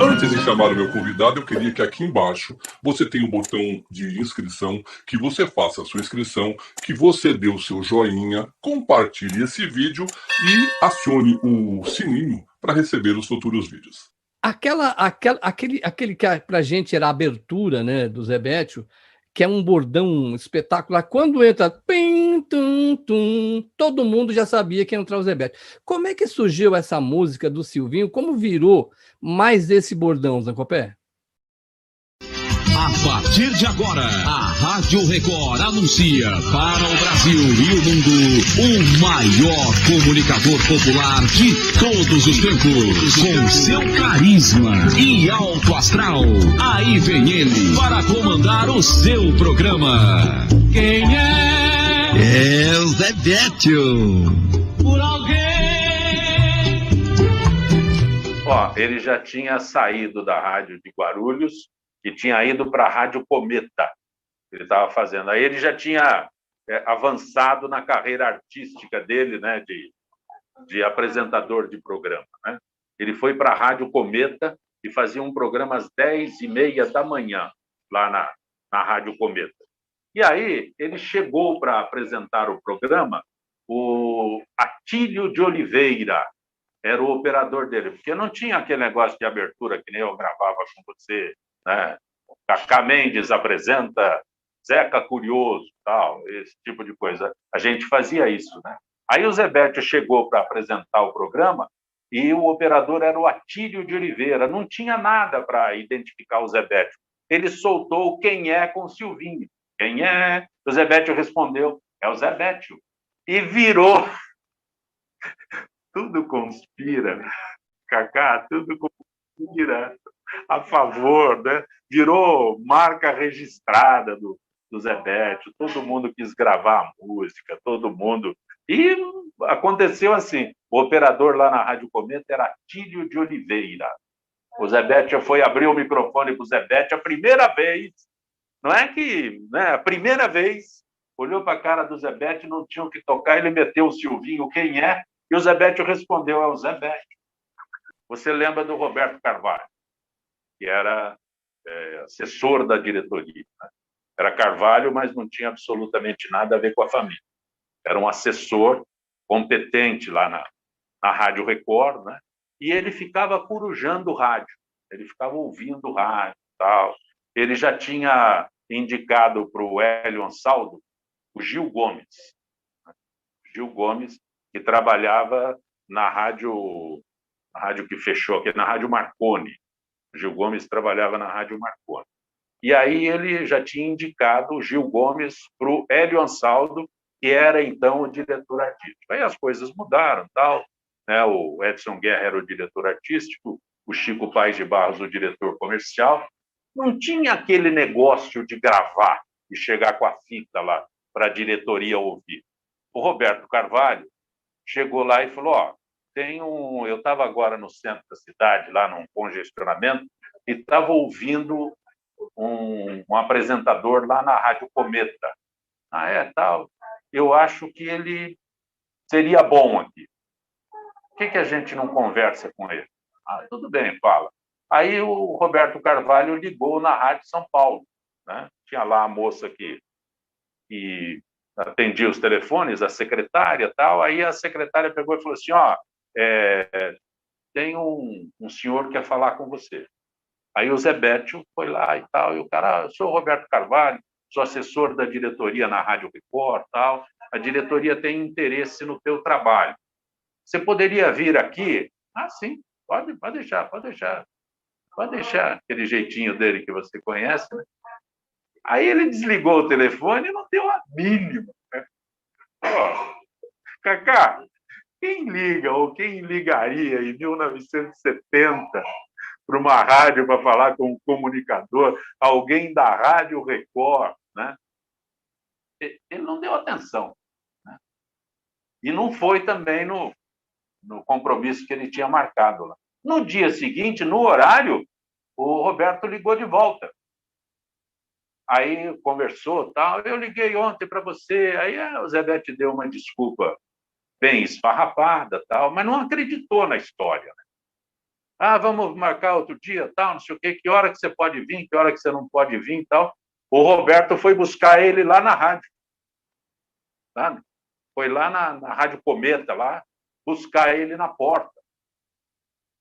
Antes de chamar o meu convidado, eu queria que aqui embaixo você tenha um botão de inscrição, que você faça a sua inscrição, que você dê o seu joinha, compartilhe esse vídeo e acione o sininho para receber os futuros vídeos. Aquele que pra gente era a abertura, né, do Zé Bétio, que é um bordão espetacular. Quando entra pim, tum, tum, todo mundo já sabia que ia entrar o Zé Bétio. Como é que surgiu essa música do Silvinho? Como virou mais esse bordão, Zancopé? A partir de agora, a Rádio Record anuncia para o Brasil e o mundo o maior comunicador popular de todos os tempos. Com seu carisma e alto astral, aí vem ele para comandar o seu programa. Quem é? É o Zé Bétio. Por alguém. Ó, ele já tinha saído da rádio de Guarulhos e tinha ido para a Rádio Cometa, ele estava fazendo. Aí ele já tinha avançado na carreira artística dele, né, de apresentador de programa, né? Ele foi para a Rádio Cometa e fazia um programa às 10h30 da manhã, lá na Rádio Cometa. E aí ele chegou para apresentar o programa, o Atílio de Oliveira era o operador dele, porque não tinha aquele negócio de abertura que nem eu gravava com você, né? Cacá Mendes apresenta Zeca Curioso, tal, esse tipo de coisa. A gente fazia isso, né? Aí o Zé Bétio chegou para apresentar o programa e o operador era o Atílio de Oliveira. Não tinha nada para identificar o Zé Bétio. Ele soltou quem é com o Silvinho. Quem é? O Zé Bétio respondeu, é o Zé Bétio. E virou. Tudo conspira, Cacá, tudo conspira a favor, né? Virou marca registrada do Zé Bétio, todo mundo quis gravar a música, todo mundo. E aconteceu assim: o operador lá na Rádio Cometa era Atílio de Oliveira. O Zé Bétio foi abrir o microfone para o Zé Bétio a primeira vez, não é que, né? A primeira vez, olhou para a cara do Zé Bétio, não tinha o que tocar, ele meteu o Silvinho, quem é? E o Zé Bétio respondeu, é o Zé Bétio. Você lembra do Roberto Carvalho, que era assessor da diretoria, né? Era Carvalho, mas não tinha absolutamente nada a ver com a família. Era um assessor competente lá na Rádio Record, né? E ele ficava corujando o rádio, ele ficava ouvindo o rádio e tal. Ele já tinha indicado para o Hélio Ansaldo o Gil Gomes. Gil Gomes, que trabalhava na rádio que fechou aqui, na Rádio Marconi. O Gil Gomes trabalhava na Rádio Marconi. E aí ele já tinha indicado o Gil Gomes para o Hélio Ansaldo, que era, então, o diretor artístico. Aí as coisas mudaram, tal, né? O Edson Guerra era o diretor artístico, o Chico Paes de Barros o diretor comercial. Não tinha aquele negócio de gravar e chegar com a fita lá para a diretoria ouvir. O Roberto Carvalho chegou lá e falou, ó, eu estava agora no centro da cidade, lá num congestionamento, e estava ouvindo um apresentador lá na Rádio Cometa. Tal. Eu acho que ele seria bom aqui. Por que a gente não conversa com ele? Tudo bem, fala. Aí o Roberto Carvalho ligou na Rádio São Paulo, né? Tinha lá a moça que atendia os telefones, a secretária e tal. Aí a secretária pegou e falou assim, ó, tem um senhor que quer falar com você. Aí o Zé Bétio foi lá e tal, e o cara, eu sou o Roberto Carvalho, sou assessor da diretoria na Rádio Record, tal. A diretoria tem interesse no teu trabalho. Você poderia vir aqui? Sim, pode deixar, pode deixar. Pode deixar, aquele jeitinho dele que você conhece, né? Aí ele desligou o telefone e não deu a mínima, né? Cacá, quem liga ou quem ligaria em 1970 para uma rádio para falar com um comunicador, alguém da Rádio Record, né? Ele não deu atenção, né? E não foi também no compromisso que ele tinha marcado lá. No dia seguinte, no horário, o Roberto ligou de volta. Aí conversou, tal. Eu liguei ontem para você. Aí o Zé Bétio deu uma desculpa bem esfarrapada, tal, mas não acreditou na história. Né? Ah, vamos marcar outro dia, tal, não sei o quê, que hora que você pode vir, que hora que você não pode vir, tal. O Roberto foi buscar ele lá na rádio. Sabe? Foi lá na Rádio Cometa, lá, buscar ele na porta.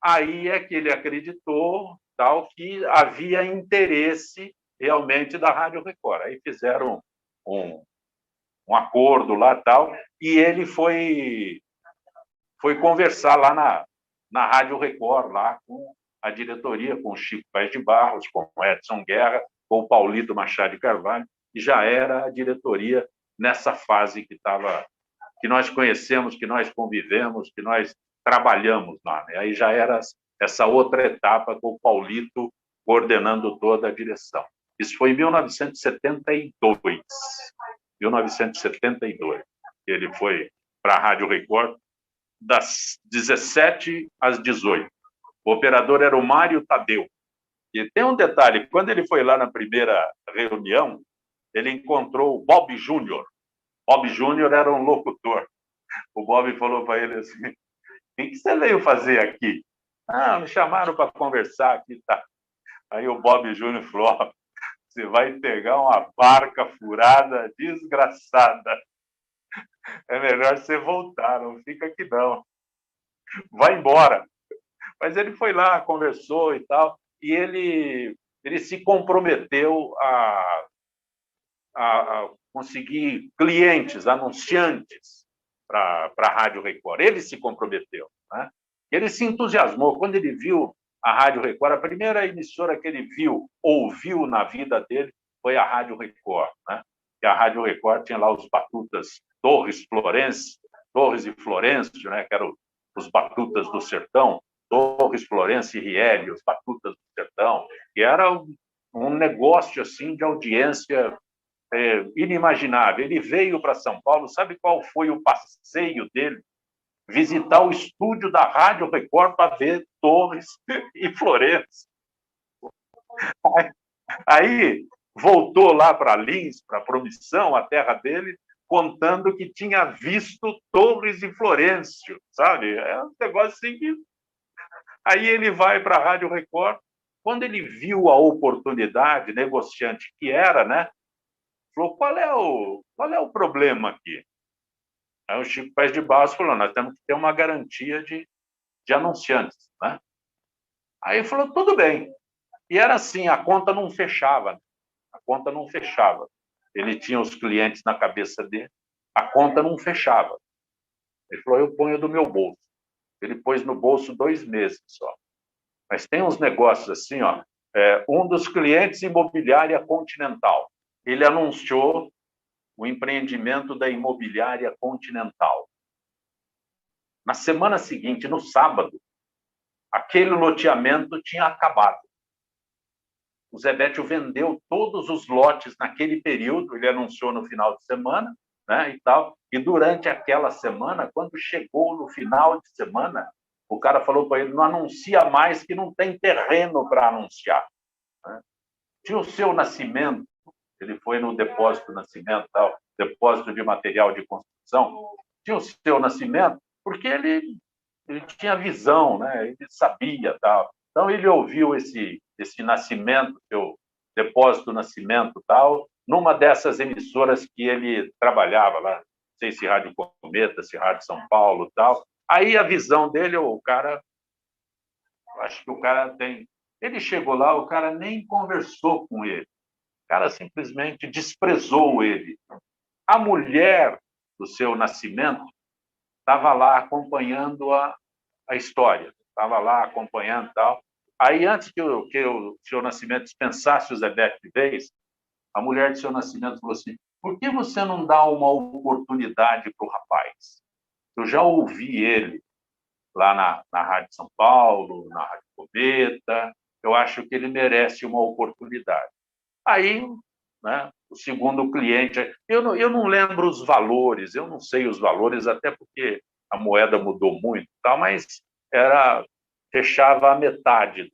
Aí é que ele acreditou, tal, que havia interesse realmente da Rádio Record. Aí fizeram um acordo lá, tal, e ele foi conversar lá na Rádio Record, lá com a diretoria, com o Chico Paes de Barros, com o Edson Guerra, com o Paulito Machado de Carvalho, e já era a diretoria nessa fase que nós conhecemos, que nós convivemos, que nós trabalhamos lá. Né? Aí já era essa outra etapa com o Paulito coordenando toda a direção. Isso foi em 1972. 1972. Ele foi para a Rádio Record das 17 às 18. O operador era o Mário Tadeu. E tem um detalhe, quando ele foi lá na primeira reunião, ele encontrou o Bob Júnior. Bob Júnior era um locutor. O Bob falou para ele assim, o que você veio fazer aqui? Ah, me chamaram para conversar aqui. Tá. Aí o Bob Júnior falou, você vai pegar uma barca furada desgraçada. É melhor você voltar, não fica aqui não. Vai embora. Mas ele foi lá, conversou e tal, e ele se comprometeu a conseguir clientes, anunciantes para a Rádio Record. Ele se comprometeu. Né? Ele se entusiasmou. Quando ele viu a Rádio Record, a primeira emissora que ele ouviu na vida dele foi a Rádio Record. Né? E a Rádio Record tinha lá os batutas Torres e Florencio, né? Que eram os batutas do sertão, Torres, Florencio e Rielli, os batutas do sertão, que era um negócio assim de audiência inimaginável. Ele veio para São Paulo, sabe qual foi o passeio dele? Visitar o estúdio da Rádio Record para ver Torres e Florencio. Aí voltou lá para Lins, para Promissão, a terra dele, contando que tinha visto Torres e Florencio, sabe? É um negócio assim que... Aí ele vai para a Rádio Record, quando ele viu a oportunidade, negociante que era, né? Falou, qual é o problema aqui? Aí o Chico Paes de Barros falou, nós temos que ter uma garantia de anunciantes, né? Aí ele falou, tudo bem. E era assim, a conta não fechava. A conta não fechava. Ele tinha os clientes na cabeça dele, a conta não fechava. Ele falou, eu ponho do meu bolso. Ele pôs no bolso 2 meses só. Mas tem uns negócios assim, ó. Um dos clientes, Imobiliária Continental. Ele anunciou o empreendimento da Imobiliária Continental. Na semana seguinte, no sábado, aquele loteamento tinha acabado. O Zé Béttio vendeu todos os lotes naquele período, ele anunciou no final de semana, né, e tal. E durante aquela semana, quando chegou no final de semana, o cara falou para ele, não anuncia mais que não tem terreno para anunciar. Né? Tinha o Seu Nascimento, ele foi no Depósito Nascimento, tal, depósito de material de construção, tinha o Seu Nascimento, porque ele tinha visão, né? Ele sabia, tal. Então ele ouviu esse Nascimento, seu Depósito Nascimento, tal, numa dessas emissoras que ele trabalhava lá, não sei se Rádio Cometa, se Rádio São Paulo, tal. Aí a visão dele, o cara, acho que o cara tem... Ele chegou lá, o cara nem conversou com ele. O cara simplesmente desprezou ele. A mulher do Seu Nascimento estava lá acompanhando a história, estava lá acompanhando e tal. Aí, antes que o Seu Nascimento dispensasse o Zé Béttio de vez, a mulher do Seu Nascimento falou assim, por que você não dá uma oportunidade para o rapaz? Eu já ouvi ele lá na Rádio São Paulo, na Rádio Cometa, eu acho que ele merece uma oportunidade. Aí, né, o segundo cliente, eu não lembro os valores, eu não sei os valores, até porque a moeda mudou muito, tal, mas fechava a metade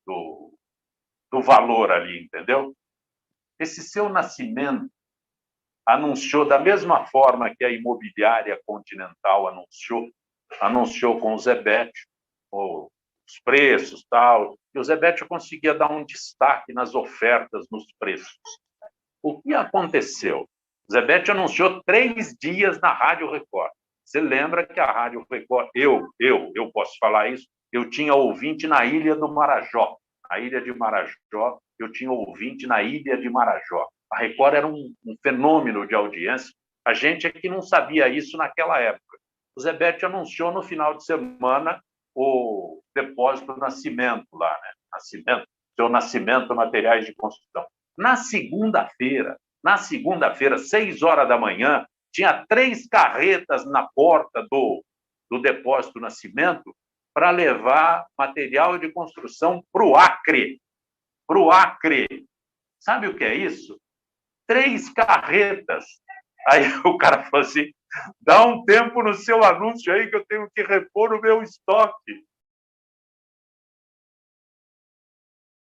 do valor ali, entendeu? Esse Seu Nascimento, anunciou da mesma forma que a imobiliária Continental anunciou com o Zebetio, os preços, tal, e o Zebetio conseguia dar um destaque nas ofertas, nos preços. O que aconteceu? O Zebetio anunciou 3 dias na Rádio Record. Você lembra que a Rádio Record, eu posso falar isso, eu tinha ouvinte na Ilha do Marajó. Na Ilha de Marajó, eu tinha ouvinte na Ilha de Marajó. A Record era um fenômeno de audiência. A gente é que não sabia isso naquela época. O Zebetio anunciou no final de semana o depósito Nascimento lá, né? Seu Nascimento Materiais de Construção. Na segunda-feira, 6 horas da manhã, tinha 3 carretas na porta do depósito Nascimento para levar material de construção para o Acre. Para o Acre. Sabe o que é isso? 3 carretas. Aí o cara falou assim, dá um tempo no seu anúncio aí que eu tenho que repor o meu estoque.